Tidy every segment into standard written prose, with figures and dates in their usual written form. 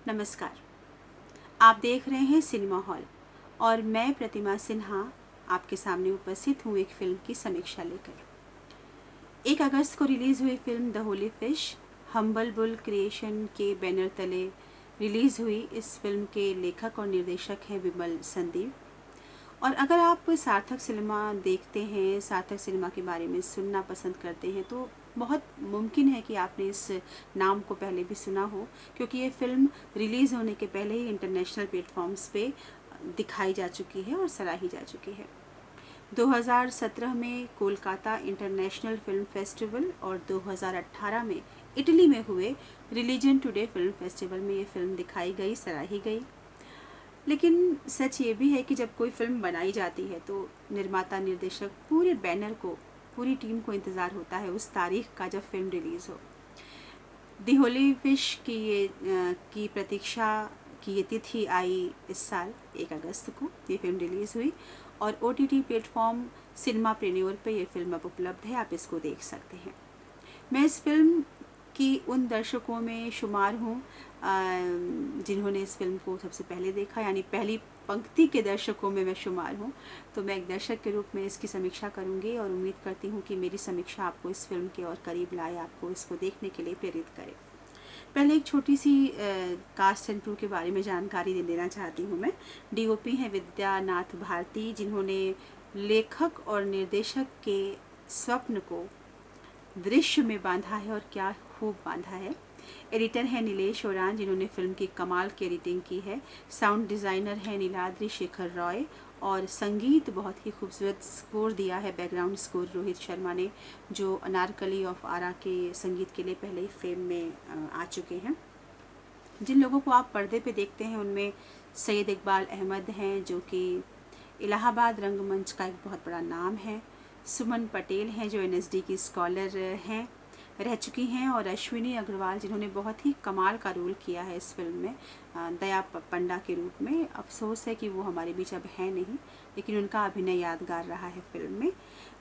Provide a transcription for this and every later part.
नमस्कार। आप देख रहे हैं सिनेमा हॉल और मैं प्रतिमा सिन्हा आपके सामने उपस्थित हूँ एक फ़िल्म की समीक्षा लेकर। 1 अगस्त को रिलीज़ हुई film the Holi fish humble bull creation के बैनर तले रिलीज़ हुई। इस फ़िल्म के लेखक और निर्देशक हैं विमल संदीप। और अगर आप सार्थक सिनेमा देखते हैं, सार्थक सिनेमा के बारे में सुनना पसंद करते हैं, तो बहुत मुमकिन है कि आपने इस नाम को पहले भी सुना हो, क्योंकि ये फ़िल्म रिलीज़ होने के पहले ही इंटरनेशनल प्लेटफॉर्म्स पे दिखाई जा चुकी है और सराही जा चुकी है। 2017 में कोलकाता इंटरनेशनल फ़िल्म फेस्टिवल और 2018 में इटली में हुए रिलीजन टुडे फ़िल्म फेस्टिवल में ये फ़िल्म दिखाई गई, सराही गई। लेकिन सच ये भी है कि जब कोई फ़िल्म बनाई जाती है तो निर्माता, निर्देशक, पूरे बैनर को, पूरी टीम को इंतज़ार होता है उस तारीख़ का जब फ़िल्म रिलीज़ हो। दी होली फिश की प्रतीक्षा की ये तिथि आई इस साल 1 अगस्त को ये फ़िल्म रिलीज़ हुई और OTT प्लेटफॉर्म सिनेमा प्रीमियर पे ये फ़िल्म अब उपलब्ध है, आप इसको देख सकते हैं। मैं इस फ़िल्म की उन दर्शकों में शुमार हूँ जिन्होंने इस फ़िल्म को सबसे पहले देखा, यानी पहली पंक्ति के दर्शकों में मैं शुमार हूँ। तो मैं एक दर्शक के रूप में इसकी समीक्षा करूँगी और उम्मीद करती हूँ कि मेरी समीक्षा आपको इस फ़िल्म के और करीब लाए, आपको इसको देखने के लिए प्रेरित करे। पहले एक छोटी सी कास्ट एंड क्रू के बारे में जानकारी दे देना चाहती हूँ मैं। DOP हैं विद्यानाथ भारती, जिन्होंने लेखक और निर्देशक के स्वप्न को दृश्य में बांधा है और क्या खूब बांधा है। एडिटर हैं नीलेश ओरान, जिन्होंने फ़िल्म की कमाल की एडिटिंग की है। साउंड डिज़ाइनर हैं नीलाद्रि शेखर रॉय और संगीत बहुत ही खूबसूरत स्कोर दिया है, बैकग्राउंड स्कोर रोहित शर्मा ने, जो अनारकली ऑफ आरा के संगीत के लिए पहले ही फेम में आ चुके हैं। जिन लोगों को आप पर्दे पे देखते हैं उनमें सैयद इकबाल अहमद हैं, जो कि इलाहाबाद रंगमंच का एक बहुत बड़ा नाम है। सुमन पटेल हैं, जो NSD की स्कॉलर हैं, रह चुकी हैं, और अश्विनी अग्रवाल, जिन्होंने बहुत ही कमाल का रोल किया है इस फिल्म में दया पंडा के रूप में। अफसोस है कि वो हमारे बीच अब है नहीं, लेकिन उनका अभिनय यादगार रहा है फिल्म में।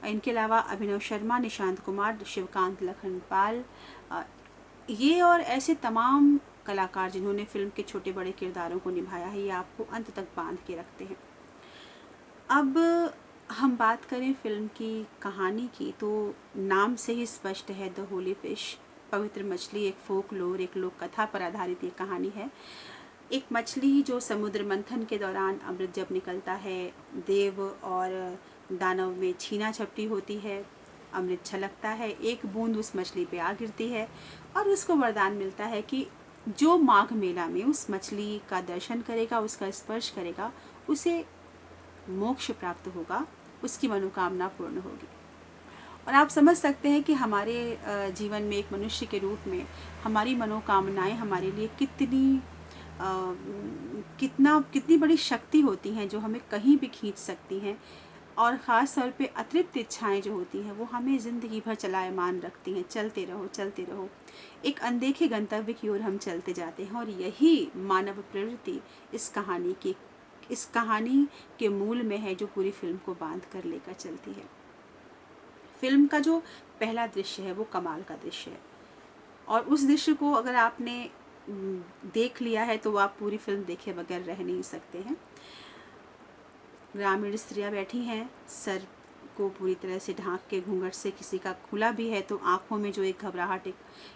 इनके अलावा अभिनव शर्मा, निशांत कुमार, शिवकांत लखनपाल, ये और ऐसे तमाम कलाकार जिन्होंने फिल्म के छोटे बड़े किरदारों को निभाया है, ये आपको अंत तक बांध के रखते हैं। अब हम बात करें फिल्म की कहानी की, तो नाम से ही स्पष्ट है, द होली फिश, पवित्र मछली, एक फोक लोर, एक लोक कथा पर आधारित ये कहानी है। एक मछली जो समुद्र मंथन के दौरान अमृत जब निकलता है, देव और दानव में छीना झपटी होती है, अमृत छलकता है, एक बूंद उस मछली पे आ गिरती है और उसको वरदान मिलता है कि जो माघ मेला में उस मछली का दर्शन करेगा, उसका स्पर्श करेगा, उसे मोक्ष प्राप्त होगा, उसकी मनोकामना पूर्ण होगी। और आप समझ सकते हैं कि हमारे जीवन में एक मनुष्य के रूप में हमारी मनोकामनाएं हमारे लिए कितनी बड़ी शक्ति होती हैं, जो हमें कहीं भी खींच सकती हैं, और ख़ास तौर पे अतिरिक्त इच्छाएं जो होती हैं वो हमें ज़िंदगी भर चलायमान रखती हैं। चलते रहो, चलते रहो, एक अनदेखे गंतव्य की ओर हम चलते जाते हैं। और यही मानव प्रवृत्ति इस कहानी के मूल में है, जो पूरी फिल्म को बांध कर लेकर चलती है। फिल्म का जो पहला दृश्य है वो कमाल का दृश्य है, और उस दृश्य को अगर आपने देख लिया है तो आप पूरी फिल्म देखे बगैर रह नहीं सकते हैं। ग्रामीण स्त्रियां बैठी हैं, सर को पूरी तरह से ढांक के, घूंघट से, किसी का खुला भी है तो आँखों में जो एक घबराहट,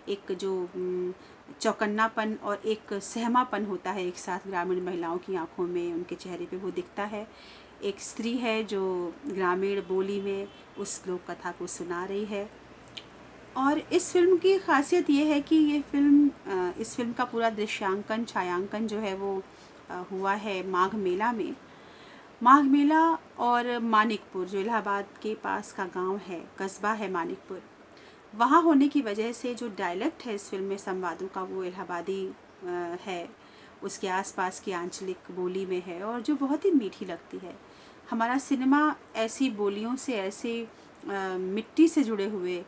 एक जो चौकन्नापन और एक सहमापन होता है एक साथ ग्रामीण महिलाओं की आँखों में, उनके चेहरे पे वो दिखता है। एक स्त्री है जो ग्रामीण बोली में उस लोक कथा को सुना रही है। और इस फिल्म की खासियत ये है कि इस फिल्म का पूरा दृश्यांकन, छायांकन जो है वो हुआ है माघ मेला में। माघ मेला और मानिकपुर, जो इलाहाबाद के पास का गांव है, कस्बा है मानिकपुर, वहाँ होने की वजह से जो डायलेक्ट है इस फिल्म में संवादों का, वो इलाहाबादी है, उसके आसपास की आंचलिक बोली में है, और जो बहुत ही मीठी लगती है। हमारा सिनेमा ऐसी बोलियों से, ऐसे मिट्टी से जुड़े हुए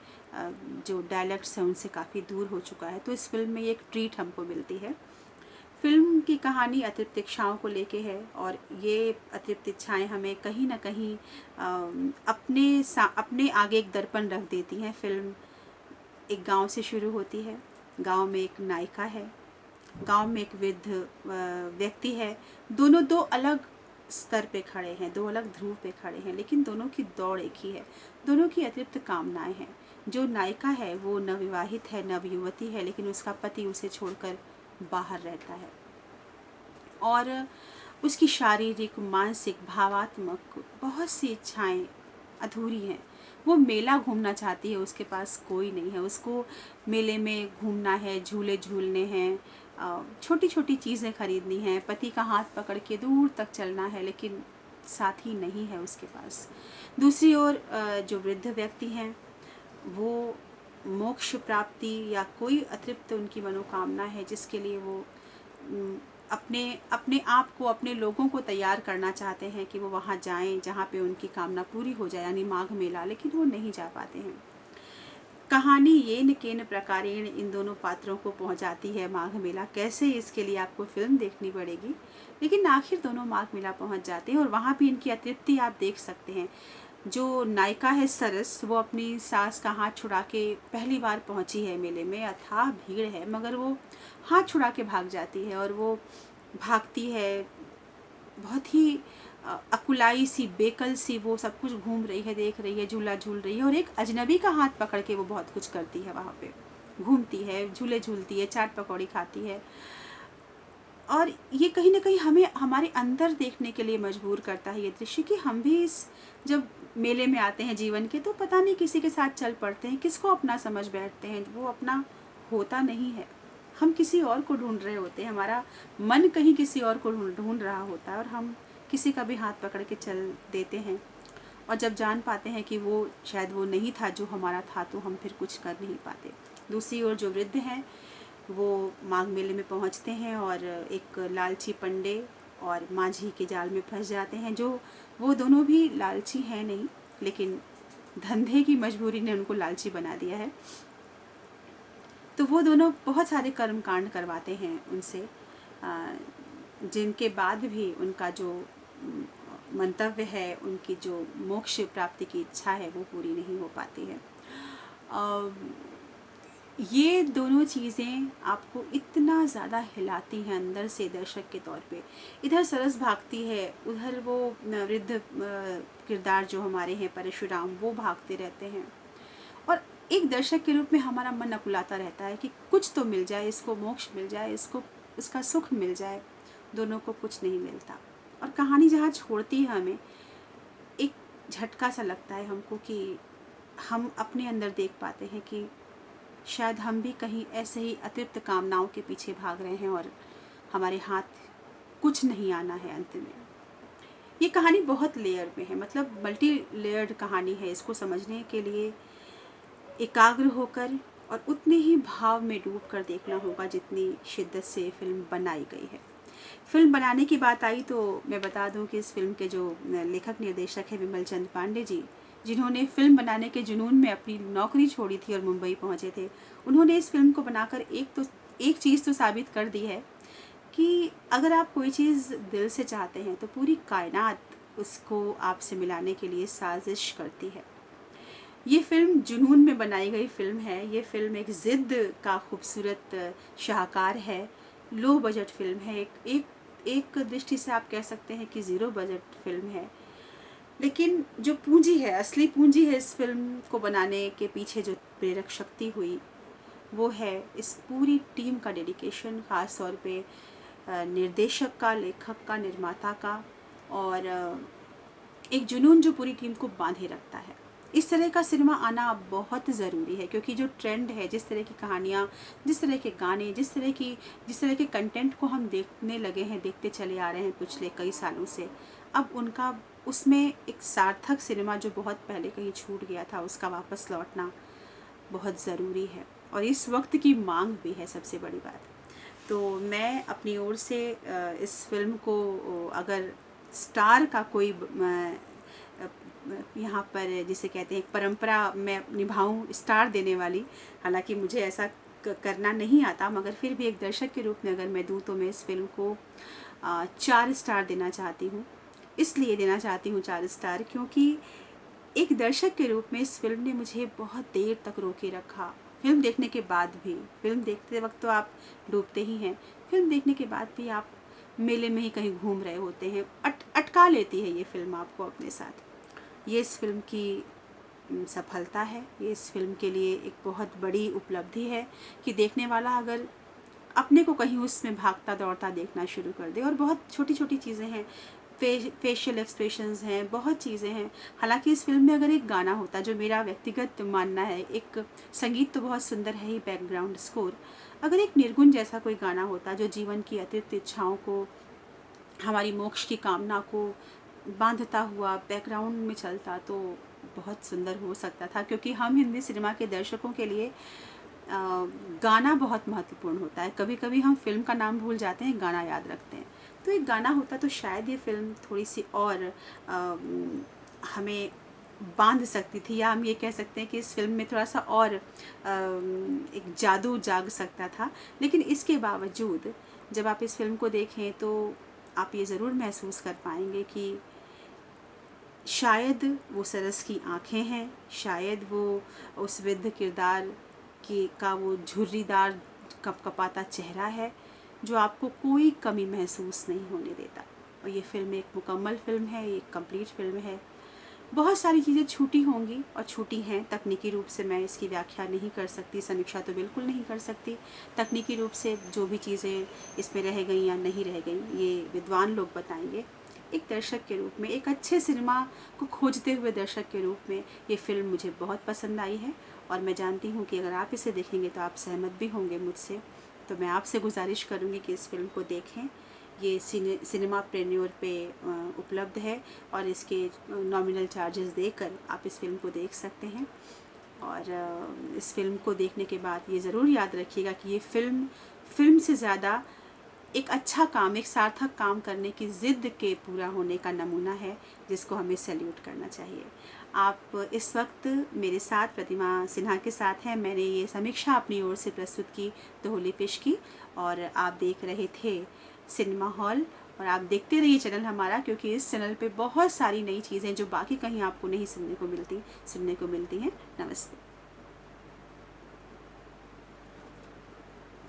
जो डायलेक्ट्स हैं उनसे काफ़ी दूर हो चुका है। तो इस फिल्म में ये एक ट्रीट हमको मिलती है। फिल्म की कहानी अतिरिक्त इच्छाओं को लेके है, और ये अतिरिक्त इच्छाएं हमें कहीं ना कहीं अपने आगे एक दर्पण रख देती हैं। फिल्म एक गांव से शुरू होती है। गांव में एक नायिका है, गांव में एक वृद्ध व्यक्ति है। दोनों दो अलग स्तर पे खड़े हैं, दो अलग ध्रुव पे खड़े हैं, लेकिन दोनों की दौड़ एक ही है, दोनों की अतिरिक्त कामनाएं हैं। जो नायिका है वो नवविवाहित है, नवयुवती है, लेकिन उसका पति उसे छोड़कर बाहर रहता है और उसकी शारीरिक, मानसिक, भावात्मक बहुत सी इच्छाएं अधूरी हैं। वो मेला घूमना चाहती है, उसके पास कोई नहीं है। उसको मेले में घूमना है, झूले झूलने हैं, छोटी छोटी चीज़ें खरीदनी हैं, पति का हाथ पकड़ के दूर तक चलना है, लेकिन साथी नहीं है उसके पास। दूसरी ओर जो वृद्ध व्यक्ति हैं वो मोक्ष प्राप्ति या कोई अतृप्त उनकी मनोकामना है, जिसके लिए वो अपने अपने आप को, अपने लोगों को तैयार करना चाहते हैं कि वो वहाँ जाएं जहाँ पे उनकी कामना पूरी हो जाए, यानी माघ मेला, लेकिन वो नहीं जा पाते हैं। कहानी ये न केन प्रकारेण इन दोनों पात्रों को पहुँचाती है माघ मेला कैसे, इसके लिए आपको फिल्म देखनी पड़ेगी, लेकिन आखिर दोनों माघ मेला पहुँच जाते हैं और वहाँ भी इनकी अतृप्ति आप देख सकते हैं। जो नायिका है सरस, वो अपनी सास का हाथ छुड़ा के पहली बार पहुंची है मेले में, अथाह भीड़ है, मगर वो हाथ छुड़ा के भाग जाती है और वो भागती है बहुत ही अकुलाई सी, बेकल सी, वो सब कुछ घूम रही है, देख रही है, झूला झूल रही है और एक अजनबी का हाथ पकड़ के वो बहुत कुछ करती है, वहाँ पे घूमती है, झूले झूलती है, चाट पकौड़ी खाती है। और ये कहीं ना कहीं हमें हमारे अंदर देखने के लिए मजबूर करता है ये दृश्य कि हम भी इस जब मेले में आते हैं जीवन के, तो पता नहीं किसी के साथ चल पड़ते हैं, किसको अपना समझ बैठते हैं, वो अपना होता नहीं है। हम किसी और को ढूंढ रहे होते हैं, हमारा मन कहीं किसी और को ढूंढ रहा होता है और हम किसी का भी हाथ पकड़ के चल देते हैं और जब जान पाते हैं कि वो शायद वो नहीं था जो हमारा था, तो हम फिर कुछ कर नहीं पाते। दूसरी ओर जो वृद्ध हैं वो माघ मेले में पहुंचते हैं और एक लालची पंडे और माझी के जाल में फंस जाते हैं। जो वो दोनों भी लालची हैं नहीं, लेकिन धंधे की मजबूरी ने उनको लालची बना दिया है। तो वो दोनों बहुत सारे कर्म कांड करवाते हैं उनसे, जिनके बाद भी उनका जो मंतव्य है, उनकी जो मोक्ष प्राप्ति की इच्छा है, वो पूरी नहीं हो पाती है। ये दोनों चीज़ें आपको इतना ज़्यादा हिलाती हैं अंदर से दर्शक के तौर पे। इधर सरस भागती है, उधर वो वृद्ध किरदार जो हमारे हैं परशुराम, वो भागते रहते हैं और एक दर्शक के रूप में हमारा मन अकुलाता रहता है कि कुछ तो मिल जाए, इसको मोक्ष मिल जाए, इसको इसका सुख मिल जाए। दोनों को कुछ नहीं मिलता और कहानी जहाँ छोड़ती है हमें एक झटका सा लगता है हमको कि हम अपने अंदर देख पाते हैं कि शायद हम भी कहीं ऐसे ही अतिरिक्त कामनाओं के पीछे भाग रहे हैं और हमारे हाथ कुछ नहीं आना है अंत में। ये कहानी बहुत लेयर में है, मतलब मल्टी लेयर्ड कहानी है। इसको समझने के लिए एकाग्र होकर और उतने ही भाव में डूब कर देखना होगा जितनी शिद्दत से फिल्म बनाई गई है। फिल्म बनाने की बात आई तो मैं बता दूं कि इस फिल्म के जो लेखक निर्देशक है विमल चंद पांडे जी, जिन्होंने फिल्म बनाने के जुनून में अपनी नौकरी छोड़ी थी और मुंबई पहुंचे थे, उन्होंने इस फिल्म को बनाकर एक चीज़ तो साबित कर दी है कि अगर आप कोई चीज़ दिल से चाहते हैं तो पूरी कायनात उसको आपसे मिलाने के लिए साजिश करती है। ये फिल्म जुनून में बनाई गई फिल्म है। ये फिल्म एक ज़िद का खूबसूरत शाहकार है। लो बजट फिल्म है, एक दृष्टि से आप कह सकते हैं कि ज़ीरो बजट फिल्म है, लेकिन जो पूंजी है, असली पूंजी है इस फिल्म को बनाने के पीछे, जो प्रेरक शक्ति हुई, वो है इस पूरी टीम का डेडिकेशन, ख़ास तौर पे निर्देशक का, लेखक का, निर्माता का, और एक जुनून जो पूरी टीम को बांधे रखता है। इस तरह का सिनेमा आना बहुत ज़रूरी है, क्योंकि जो ट्रेंड है, जिस तरह की कहानियाँ, जिस तरह के गाने, जिस तरह के कंटेंट को हम देखने लगे हैं, देखते चले आ रहे हैं पिछले कई सालों से, अब उनका उसमें एक सार्थक सिनेमा जो बहुत पहले कहीं छूट गया था, उसका वापस लौटना बहुत ज़रूरी है और इस वक्त की मांग भी है, सबसे बड़ी बात। तो मैं अपनी ओर से इस फिल्म को, अगर स्टार का कोई यहाँ पर जिसे कहते हैं परंपरा मैं निभाऊं स्टार देने वाली, हालांकि मुझे ऐसा करना नहीं आता, मगर फिर भी एक दर्शक के रूप में अगर मैं दूं तो मैं इस फिल्म को 4 स्टार देना चाहती हूँ। इसलिए देना चाहती हूँ 4 स्टार क्योंकि एक दर्शक के रूप में इस फिल्म ने मुझे बहुत देर तक रोके रखा, फिल्म देखने के बाद भी, फिल्म देखते वक्त तो आप डूबते ही हैं, फिल्म देखने के बाद भी आप मेले में ही कहीं घूम रहे होते हैं, अटका लेती है ये फिल्म आपको अपने साथ। ये इस फिल्म की सफलता है, ये इस फिल्म के लिए एक बहुत बड़ी उपलब्धि है कि देखने वाला अगर अपने को कहीं उसमें भागता दौड़ता देखना शुरू कर दे। और बहुत छोटी छोटी चीज़ें हैं, फेशियल एक्सप्रेशंस हैं, बहुत चीज़ें हैं। हालांकि इस फिल्म में अगर एक गाना होता, जो मेरा व्यक्तिगत मानना है, एक संगीत तो बहुत सुंदर है ही, बैकग्राउंड स्कोर, अगर एक निर्गुण जैसा कोई गाना होता जो जीवन की अतिरिक्त इच्छाओं को, हमारी मोक्ष की कामना को बांधता हुआ बैकग्राउंड में चलता, तो बहुत सुंदर हो सकता था। क्योंकि हम हिंदी सिनेमा के दर्शकों के लिए गाना बहुत महत्वपूर्ण होता है। कभी कभी हम फिल्म का नाम भूल जाते हैं, गाना याद रखते हैं। तो एक गाना होता तो शायद ये फिल्म थोड़ी सी और हमें बांध सकती थी, या हम ये कह सकते हैं कि इस फिल्म में थोड़ा सा और एक जादू जाग सकता था। लेकिन इसके बावजूद जब आप इस फिल्म को देखें तो आप ये ज़रूर महसूस कर पाएंगे कि शायद वो सरस की आँखें हैं, शायद वो उस वृद्ध किरदार का वो झुर्रीदार कपकपाता चेहरा है, जो आपको कोई कमी महसूस नहीं होने देता। और ये फिल्म एक मुकम्मल फिल्म है, एक कंप्लीट फिल्म है। बहुत सारी चीज़ें छूटी होंगी और छूटी हैं, तकनीकी रूप से मैं इसकी व्याख्या नहीं कर सकती, समीक्षा तो बिल्कुल नहीं कर सकती। तकनीकी रूप से जो भी चीज़ें इसमें रह गई या नहीं रह गई, ये विद्वान लोग बताएंगे। एक दर्शक के रूप में, एक अच्छे सिनेमा को खोजते हुए दर्शक के रूप में, ये फिल्म मुझे बहुत पसंद आई है। और मैं जानती हूँ कि अगर आप इसे देखेंगे तो आप सहमत भी होंगे मुझसे। तो मैं आपसे गुजारिश करूँगी कि इस फिल्म को देखें। ये सिनेमा प्रेन्योर पे उपलब्ध है और इसके नॉमिनल चार्जेस देकर आप इस फिल्म को देख सकते हैं। और इस फिल्म को देखने के बाद ये ज़रूर याद रखिएगा कि ये फिल्म से ज़्यादा एक अच्छा काम, एक सार्थक काम करने की ज़िद के पूरा होने का नमूना है, जिसको हमें सैल्यूट करना चाहिए। आप इस वक्त मेरे साथ प्रतिमा सिन्हा के साथ हैं। मैंने ये समीक्षा अपनी ओर से प्रस्तुत की, दोहली पेश की, और आप देख रहे थे सिनेमा हॉल। और आप देखते रहिए चैनल हमारा, क्योंकि इस चैनल पे बहुत सारी नई चीज़ें जो बाकी कहीं आपको नहीं सुनने को मिलती हैं। नमस्ते।